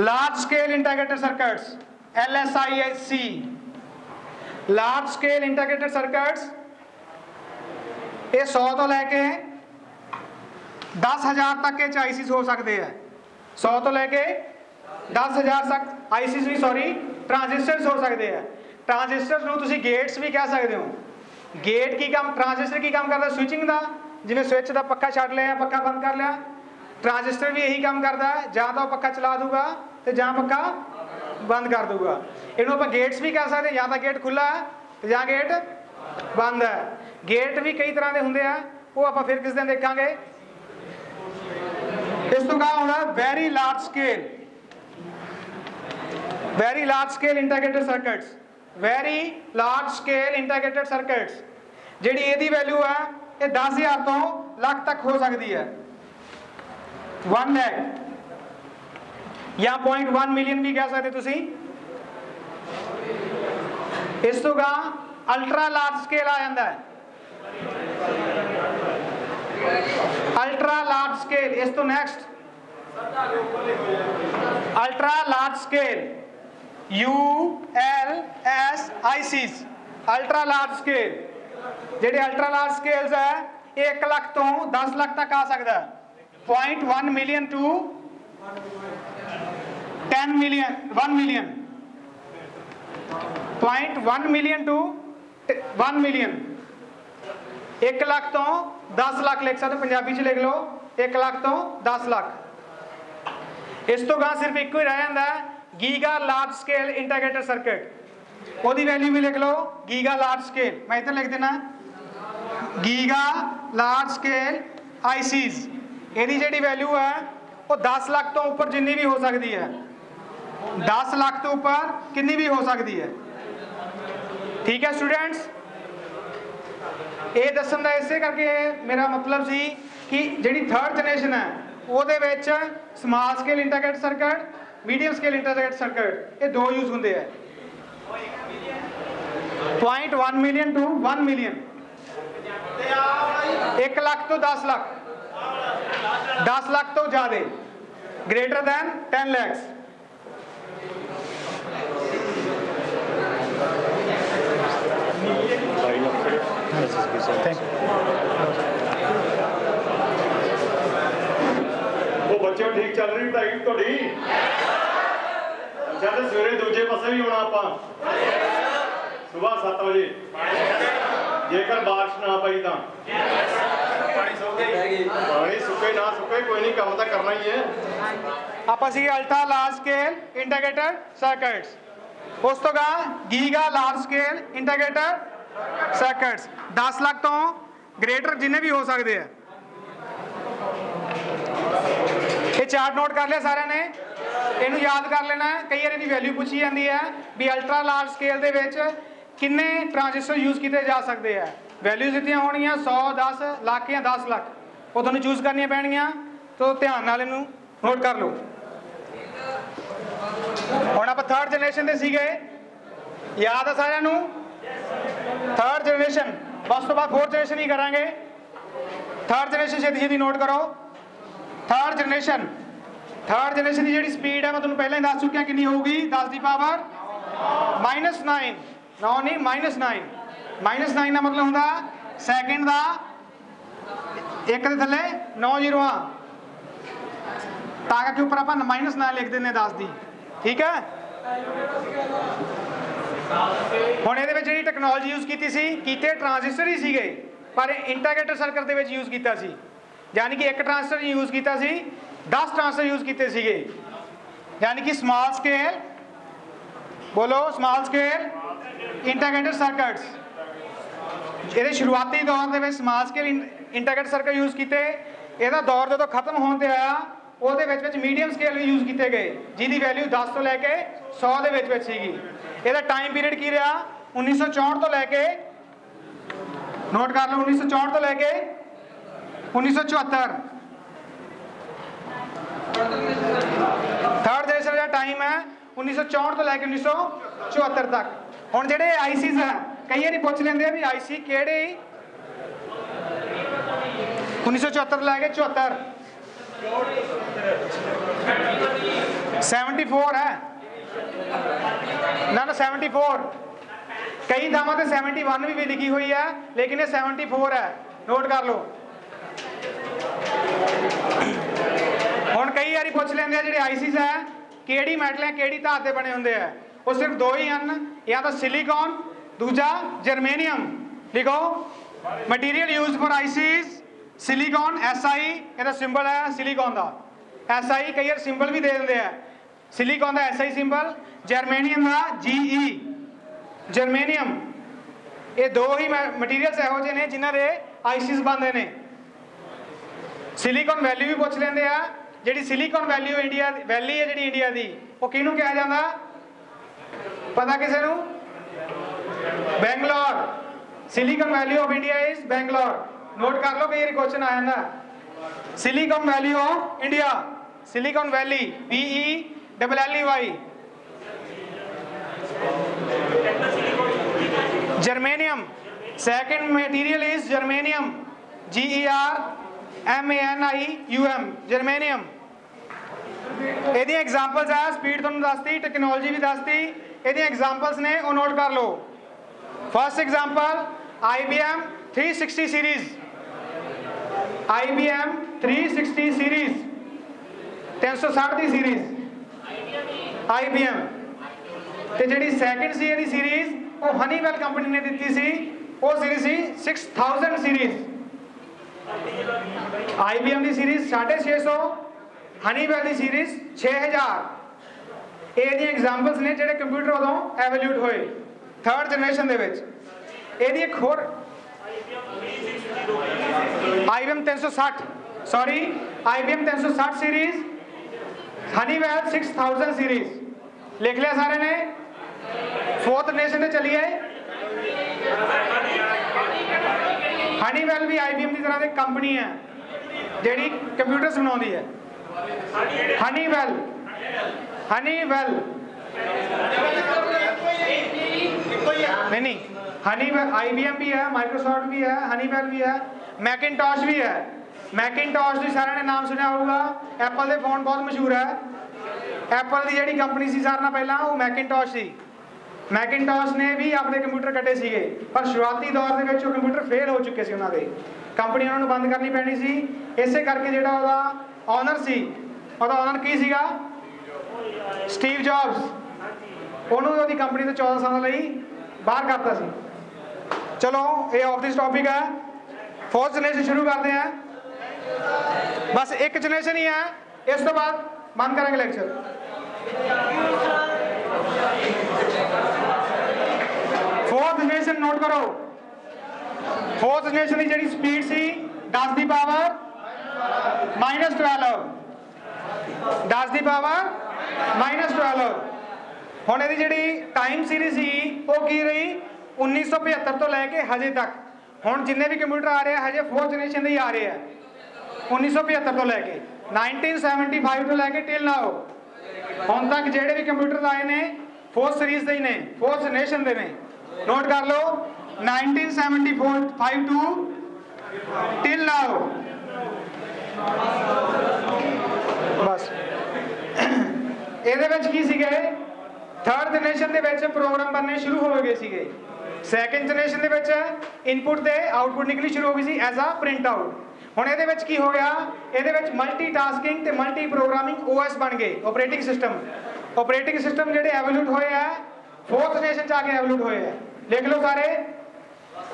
Large scale integrated circuits, LSIC, large scale integrated circuits, ये 100 तो लैके 10,000 तक के आईसीज हो सकते हैं। 100 तो लैके 10,000 तक आईसीज भी, सॉरी, ट्रांजिस्टर्स हो सकते हैं। ट्रांजिस्टर्स ਨੂੰ ਤੁਸੀਂ गेट्स भी कह सकते हो। गेट की काम, ट्रांजिस्टर की काम करता स्विचिंग का, जिवें स्विच का पक्का छड्ड लिया, पक्का बंद कर लिया, ट्रांजिस्टर भी यही काम करता है, ਜਾਂ तो पक्का चला दूगा तो ਜਾਂ पक्का बंद कर दूगा। इन्हों आप गेट्स भी कह सकते, या तो गेट खुला है तो ਜਾਂ गेट बंद है। गेट भी कई तरह के होंगे हैं, वो आप फिर किस दिन देखांगे। इस तो कहा होना very large scale, very large scale integrated circuits, very large scale integrated circuits. जिहड़ी ਇਹਦੀ वैल्यू है ये 10,000 तो लाख तक हो सकती है, 1 लाख या 0.1 मिलियन भी कह सकते तुसी। इस तो गा अल्ट्रा लार्ज स्केल आ जाता है, अल्ट्रा लार्ज स्केल। इस तो next ultra large scale, ULSICs, ultra large scale. जेडे अल्ट्रा लार्ज स्केल्स है 1 लाख तो 10 लाख तक आ सकता है, 0.1 million to 10 million, 1 million, 0.1 million to 1 million. 1 lakh तो 10 लाख लिख सकते, पंजाबी च लिख लो 1 लाख तो 10 लाख। इस तो गां सिर्फ एक ही रह जाता है giga large scale integrated circuit, ओदी वैल्यू भी लिख लो गीगा लार्ज स्केल। मैं इधर लिख देना गीगा लार्ज स्केल आईसीज। ਇਹਦੀ ਜਿਹੜੀ वैल्यू है वो 10 लाख तो ऊपर जिन्नी भी हो सकती है, 10 लाख तो ऊपर कितनी भी हो सकती है। ठीक है स्टूडेंट्स, ये दसन का इसे करके मेरा मतलब सी कि ਜਿਹੜੀ थर्ड जनरेशन है ਉਹਦੇ ਵਿੱਚ small scale integrated circuit, medium scale integrated circuit, ये 2 यूज होंगे हैं। 0.1 मिलियन टू 1 मिलियन, 1 लाख तो 10 लाख, 10 लाख तो ज्यादा, ग्रेटर दैन 10 lakhs। वो बच्चे ठीक चल रही पढ़ाई थोड़ी? जब सवेरे दूजे पासे भी होना आप सुबह 7 बजे जेकर बारिश ना पई तो पानी सुके ना सुके कोई नहीं, काम तो करना ही है। ਆਪਾਂ ਸੀ ultra large scale integrated circuits, ਉਸ ਤੋਂ ਗਾ ਗੀਗਾ large scale integrated circuits 10 lakh ਤੋਂ ਗ੍ਰੇਟਰ ਜਿੰਨੇ ਵੀ ਹੋ ਸਕਦੇ ਆ। ਇਹ ਚਾਰਟ ਨੋਟ ਕਰ ਲਿਆ ਸਾਰਿਆਂ ਨੇ, ਇਹਨੂੰ ਯਾਦ ਕਰ ਲੈਣਾ। ਕਈ ਵਾਰ ਇਹਦੀ ਵੈਲਿਊ ਪੁੱਛੀ ਜਾਂਦੀ ਹੈ ਵੀ ਅਲਟਰਾ ਲਾਰਜ ਸਕੇਲ ਦੇ ਵਿੱਚ ਕਿੰਨੇ ਟ੍ਰਾਂਜਿਸਟਰ ਯੂਜ਼ ਕੀਤੇ ਜਾ ਸਕਦੇ ਆ। ਵੈਲਿਊਜ਼ ਦਿੱਤੀਆਂ ਹੋਣਗੀਆਂ 100, 10 ਲੱਖ ਜਾਂ 10 ਲੱਖ, ਉਹ ਤੁਹਾਨੂੰ ਚੂਜ਼ ਕਰਨੀਆਂ ਪੈਣਗੀਆਂ। ਤਾਂ ਧਿਆਨ ਨਾਲ ਇਹਨੂੰ ਨੋਟ ਕਰ ਲਓ। ਹੁਣ ਆਪਾਂ ਥਰਡ ਜਨਰੇਸ਼ਨ ਦੇ ਸੀਗੇ, ਯਾਦ ਆ ਸਾਰਿਆਂ ਨੂੰ? ਥਰਡ ਜਨਰੇਸ਼ਨ, ਬਸ ਤੋਂ ਬਾਅਦ ਫੋਰਥ ਜਨਰੇਸ਼ਨ ਹੀ ਕਰਾਂਗੇ। ਥਰਡ ਜਨਰੇਸ਼ਨ ਛੇਤੀ ਛੇਤੀ ਨੋਟ ਕਰੋ। ਥਰਡ ਜਨਰੇਸ਼ਨ ਦੀ ਜਿਹੜੀ ਸਪੀਡ ਹੈ ਮੈਂ ਤੁਹਾਨੂੰ ਪਹਿਲਾਂ ਹੀ ਦੱਸ ਚੁੱਕਿਆ ਕਿੰਨੀ ਹੋਊਗੀ, 10 ਦੀ ਪਾਵਰ -9। 9 ਨਹੀਂ, -9। -9 ਦਾ ਮਤਲਬ ਹੁੰਦਾ ਸੈਕਿੰਡ ਦਾ 1 ਦੇ ਥੱਲੇ 9 ਜ਼ੀਰੋਆਂ, ਤਾਂ ਕਰਕੇ ਉੱਪਰ ਆਪਾਂ -9 ਲਿਖ ਦਿੰਦੇ 10 ਦੀ। ਠੀਕ ਹੈ। ਹੁਣ ਇਹਦੇ ਵਿੱਚ ਜਿਹੜੀ ਟੈਕਨੋਲੋਜੀ ਯੂਜ਼ ਕੀਤੀ ਸੀ, ਕੀਤੇ ਟ੍ਰਾਂਜਿਸਟਰ ਹੀ ਸੀਗੇ ਪਰ ਇੰਟੀਗ੍ਰੇਟਡ ਸਰਕਟ ਦੇ ਵਿੱਚ ਯੂਜ਼ ਕੀਤਾ ਸੀ। यानी कि एक ट्रांजिस्टर यूज़ किया सी, 10 ट्रांजिस्टर यूज़ किए सीगे। यानी कि स्मॉल स्केल, बोलो स्मॉल स्केल इंटीग्रेटेड सर्किट्स। ये शुरुआती दौर के small scale integrated circuit use किए। यदा दौर जो खत्म होने आया वो मीडियम स्केल भी यूज़ किए गए, जिसकी वैल्यू 10 तो लैके 100 के सीगी। यदा टाइम पीरियड की रहा 1964 तो लैके, नोट कर लो, 1964 तो लैके 1974। थर्ड जनरेशन का टाइम है 1964 तो लैके 1974 तक। हुण जिहड़े आईसीज है कई बार पुछ लेंदे भी आईसी किहड़े 1974 लैके 74 74 है ना 74। कई थावां ते 71 भी लिखी हुई है लेकिन ये 74 है, नोट कर लो। ਹੁਣ ਕਈ ਵਾਰੀ ਪੁੱਛ ਲੈਂਦੇ ਆ ਜਿਹੜੇ ਆਈਸੀਸ ਹੈ ਕਿਹੜੀ ਮੈਟਲ ਹੈ ਕਿਹੜੀ ਧਾਤ ਦੇ ਬਣੇ ਹੁੰਦੇ ਆ। ਉਹ ਸਿਰਫ ਦੋ ਹੀ ਹਨ, ਜਾਂ ਤਾਂ ਸਿਲੀਕਨ, ਦੂਜਾ ਜਰਮੇਨੀਅਮ। ਲਿਖੋ material used for ICs silicon SI, ਇਹਦਾ ਸਿੰਬਲ ਹੈ ਸਿਲੀਕਨ ਦਾ SI। ਕਈ ਵਾਰ ਸਿੰਬਲ ਵੀ ਦੇ ਦਿੰਦੇ ਆ, ਸਿਲੀਕਨ ਦਾ SI ਸਿੰਬਲ, ਜਰਮੇਨੀਅਮ ਦਾ GE ਜਰਮੇਨੀਅਮ। ਇਹ ਦੋ ਹੀ ਮਟੀਰੀਅਲਸ ਇਹੋ ਜਿਹੇ ਨੇ ਜਿਨ੍ਹਾਂ ਦੇ ਆਈਸੀਸ ਬਣਦੇ ਨੇ। सिलिकॉन वैल्यू भी पूछ लेंगे आ, जी सिलिकॉन वैल्यू इंडिया वैली है जी इंडिया की, वो किनू कहा जाता पता किसी को? Bangalore. Silicon value of India is Bangalore. Note कर लो, कई क्वेश्चन आ जाता silicon value of India, silicon valley BELLEY। Germanium, second material is germanium GERMANIUM germanium. ਇਹਦੀਆਂ एग्जांपल्स है, स्पीड ਤੁਹਾਨੂੰ ਦੱਸਤੀ, ਟੈਕਨੋਲੋਜੀ ਵੀ ਦੱਸਤੀ। ਇਹਦੀਆਂ एग्जांपल्स ने ਉਹ नोट कर लो। First example IBM 360 series, IBM 360 series 360 ਦੀ सीरीज IBM। ਤੇ ਜਿਹੜੀ ਸੈਕਿੰਡ ਸੀ ਇਹਦੀ सीरीज ਉਹ ਹਨੀਵੈਲ ਕੰਪਨੀ ਨੇ ਦਿੱਤੀ ਸੀ, ਉਹ सीरीज ਸੀ 6000 सीरीज। IBM ਦੀ सीरीज 650, हनीवेल ਦੀ सीरीज 6000। ਇਹ ਦੀਆਂ ਐਗਜ਼ਾਮਪਲਸ ਨੇ ਜਿਹੜੇ ਕੰਪਿਊਟਰ ਉਦੋਂ ਐਵੋਲੂਟ ਹੋਏ ਥਰਡ ਜਨਰੇਸ਼ਨ ਦੇ ਵਿੱਚ। ਇਹਦੀ ਇੱਕ ਹੋਰ IBM 360, sorry IBM 360 series, Honeywell 6000 series. लिख लिया सारे ने? फोर्थ जनरेशन से चलिए। हनीवेल भी IBM की तरह एक कंपनी है जिहड़ी कंप्यूटर्स बनाती है। हनीवेल नहीं, हनीवेल IBM भी है, माइक्रोसॉफ्ट भी है, हनीवेल भी है, मैकिनटॉश भी है। मैकिनटॉश भी सारे ने नाम सुना होगा। एप्पल के फोन बहुत मशहूर है। एप्पल की जिहड़ी कंपनी सी सारे नाल पहला वो मैकिनटॉश सी। मैकिनटॉश ने भी अपने कंप्यूटर कटे सीगे, पर शुरुआती दौर के विच कंप्यूटर फेल हो चुके सी उन्होंने, कंपनी उन्होंने बंद करनी पैनी सी। इसे करके जिहड़ा ओहदा ऑनर सी, ओहदा ऑनर की सीगा? Steve jobs. उन्होंने ओहदी कंपनी तो 14 साल लई बाहर करता सी। चलो ये ऑफ दिस टॉपिक है। फोर्थ जनरेशन शुरू करते हैं, बस एक जनरेशन ही है, इस तो बाद बंद करेंगे लेक्चर। फोर्थ जनरेशन नोट करो। फोर्थ जनरेशन की जी स्पीड सी 10 की पावर -12, 10 की पावर -12। हुण इहदी जिहड़ी टाइम सीरीज सी वो की रही 1975 तो लैके हजे तक। हुण जिन्ने भी कंप्यूटर आ रहे हैं हजे फोर्थ जनरेशन के ही आ रहे हैं, 1975 तो लैके 1975 तो लैके टिल नाउ हुण तक जिहड़े भी कंप्यूटर आए ने फोर्थ सीरीज के ही ने, फोर्थ जनरेशन के ने। नोट कर लो 1975 टू टिल नाउ। बस ਇਹਦੇ ਵਿੱਚ ਕੀ ਸੀਗੇ, थर्ड जनरेशन ਦੇ ਵਿੱਚ ਪ੍ਰੋਗਰਾਮ ਬਣਨੇ ਸ਼ੁਰੂ ਹੋ ਗਏ ਸੀਗੇ। ਸੈਕੰਡ ਜਨਰੇਸ਼ਨ ਦੇ ਵਿੱਚ ਇਨਪੁਟ ਤੇ ਆਊਟਪੁੱਟ ਨਿਕਲਣੀ ਸ਼ੁਰੂ ਹੋ ਗਈ ਸੀ ਐਜ਼ ਅ ਪ੍ਰਿੰਟ ਆਊਟ। ਹੁਣ ਇਹਦੇ ਵਿੱਚ ਕੀ ਹੋ ਗਿਆ, ਇਹਦੇ ਵਿੱਚ ਮਲਟੀਟਾਸਕਿੰਗ ਤੇ ਮਲਟੀ ਪ੍ਰੋਗਰਾਮਿੰਗ OS ਬਣ ਗਏ, ਆਪਰੇਟਿੰਗ ਸਿਸਟਮ। ਆਪਰੇਟਿੰਗ ਸਿਸਟਮ ਜਿਹੜੇ ਐਵੋਲੂਟ ਹੋਏ ਆ फोर्थ जनरेशन च आके एवोल्यूट होए हैं। लिख लो सारे,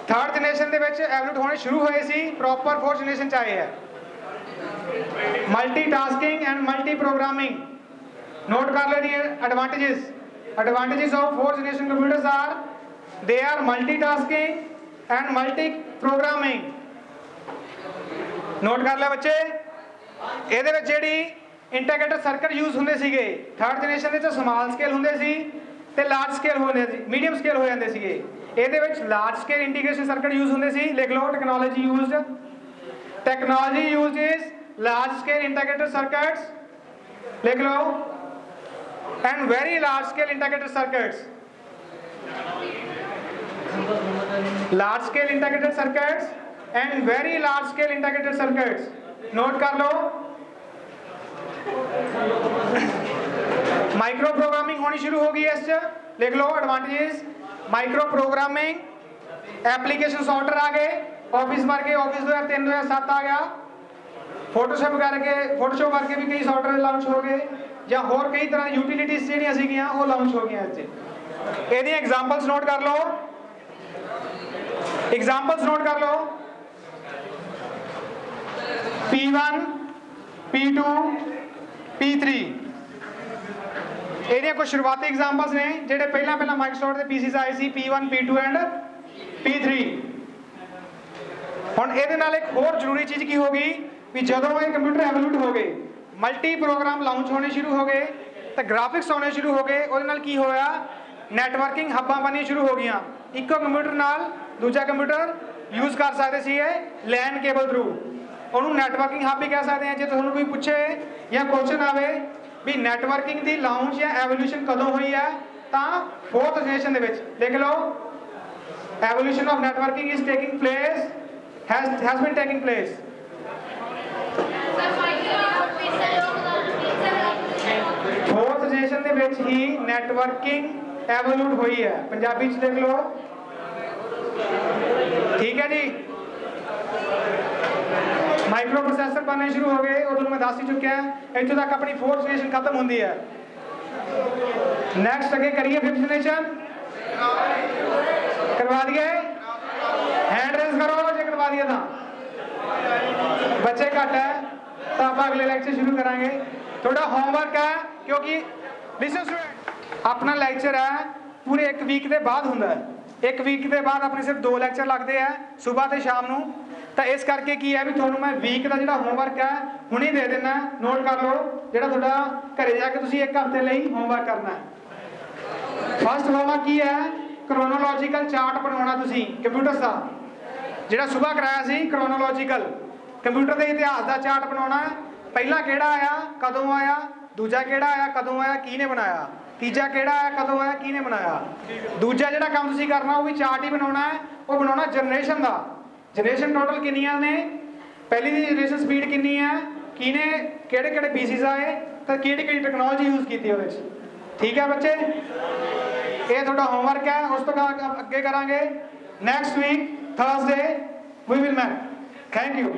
थर्ड जनरेशन दे विच एवोल्यूट होने शुरू होए सी, प्रॉपर फोर्थ जनरेशन च आए हैं। Multitasking and multiprogramming. Note कर लो advantages. Advantages of fourth generation computers are they are multitasking and multiprogramming. Note कर लिया बच्चे। ਇਹਦੇ ਵਿੱਚ ਜਿਹੜੀ ਇੰਟੀਗ੍ਰੇਟਡ ਸਰਕਟ ਯੂਜ਼ ਹੁੰਦੇ ਸੀਗੇ ਥਰਡ ਜਨਰੇਸ਼ਨ ਦੇ ਵਿੱਚ ਸਮਾਲ ਸਕੇਲ ਹੁੰਦੇ ਸੀ ਤੇ ਲਾਰਜ ਸਕੇਲ ਹੁੰਦੇ ਸੀ, ਮੀਡੀਅਮ ਸਕੇਲ ਹੋ ਜਾਂਦੇ ਸੀਗੇ। ਇਹਦੇ ਵਿੱਚ large scale integration circuit use ਹੁੰਦੇ ਸੀ। ਲਿਖ ਲਓ technology used. Technology used is large scale integrated circuits. ਲਿਖ ਲਓ and very large scale integrated circuits. Large scale integrated circuits and very large scale integrated circuits. Note कर लो। Micro programming होनी शुरू हो गई है इस। लिख लो advantages. Micro programming application software आ गए, ऑफिस वर्क के ऑफिस 2003 2007 आ गया। फोटोशॉप करके भी कई सॉफ्टवेयर लॉन्च हो गए, या होर कई तरह की यूटिलिटीज ਜਿਹੜੀਆਂ ਸੀਗੀਆਂ ਉਹ ਲਾਂਚ ਹੋ ਗਈਆਂ ਇੱਥੇ। ਇਹਦੀਆਂ एग्जांपल्स नोट कर लो। एग्जांपल्स नोट कर लो। P1 P2 P3 ਇਹਦੀਆਂ ਕੁਝ ਸ਼ੁਰੂਆਤੀ ਐਗਜ਼ਾਮਪਲਸ ਨੇ ਜਿਹੜੇ ਪਹਿਲਾਂ ਮਾਈਕਰੋਸੌਫਟ ਦੇ ਪੀਸੀਸ ਆਏ ਸੀ P1 P2 ਐਂਡ P3। ਹੁਣ ਇਹਦੇ ਨਾਲ ਇੱਕ ਹੋਰ ਜ਼ਰੂਰੀ ਚੀਜ਼ ਕੀ ਹੋ ਗਈ ਵੀ ਜਦੋਂ ਇਹ ਕੰਪਿਊਟਰ ਐਵੋਲੂਟ ਹੋ ਗਏ, ਮਲਟੀ ਪ੍ਰੋਗਰਾਮ ਲਾਂਚ ਹੋਣੇ ਸ਼ੁਰੂ ਹੋ ਗਏ ਤਾਂ ਗ੍ਰਾਫਿਕਸ ਆਉਣੇ ਸ਼ੁਰੂ ਹੋ ਗਏ। ਉਹਦੇ ਨਾਲ ਕੀ ਹੋਇਆ, ਨੈਟਵਰਕਿੰਗ ਹੱਬਾਂ ਬਣਨੀਆਂ ਸ਼ੁਰੂ ਹੋ ਗਈਆਂ। ਇੱਕੋ ਕੰਪਿਊਟਰ ਨਾਲ ਦੂਜਾ ਕੰਪਿਊਟਰ यूज कर सकते सी लैन केबल थ्रू। उन्होंने नैटवर्किंग हब भी कह सकते हैं। जो तुहानू कोई पूछे या क्वेश्चन आवे भी नैटवर्किंग की लॉन्च या एवोल्यूशन कदों हुई है, तो फोर्थ जनरेशन दे विच लिख लो evolution of networking is taking place has been taking place. Fourth generation दे विच ही नैटवर्किंग एवोल्यूट हुई है। पंजाबी च लिख लो। ठीक है जी। माइक्रो प्रोसेसर बनने शुरू हो गए, वो मैं दस ही चुका है। इतों तक अपनी फोर्थ जनरेशन खत्म होती है। नैक्सट अगे करिए फिफ्थ जनरेशन करवा दिए। हैंड रेज करो जो करवा दिया था। बच्चे घट है तो आप अगले लेक्चर शुरू करांगे। थोड़ा होमवर्क है क्योंकि लिसन स्टूडेंट अपना लेक्चर है पूरे एक वीक के बाद होंगे। एक वीक के बाद अपने सिर्फ 2 लेक्चर लगते हैं सुबह तो शाम को। तो इस करके की है भी थोड़ा मैं वीक का जो होमवर्क है हुणे दे देना। नोट कर लो जो थोड़ा घरे जाके तुम एक हफ्ते लिए होमवर्क करना है। फर्स्ट होमवर्क की है क्रोनोलॉजिकल चार्ट बनाना। तुम कंप्यूटर का जो सुबह कराया सी क्रोनोलॉजिकल कंप्यूटर के इतिहास का चार्ट बनाना। पहला केड़ा आया कदों आया, दूजा केड़ा आया कदों आया किने बनाया, तीजा केड़ा आया कदों आया किने बनाया। दूजा जो काम तुम करना वो भी चार्ट ही बनाना है। वो बनाना जनरेशन का। जनरेशन टोटल किनिया ने, पहली दी जनरेशन स्पीड कितनी है, किने केड़े केड़े पीसीस आए तो केड़ी केड़ी टेक्नोलॉजी यूज की। ठीक है बच्चे, ये थोड़ा होमवर्क है। उस तो अगे करांगे next week Thursday we will met. Thank you.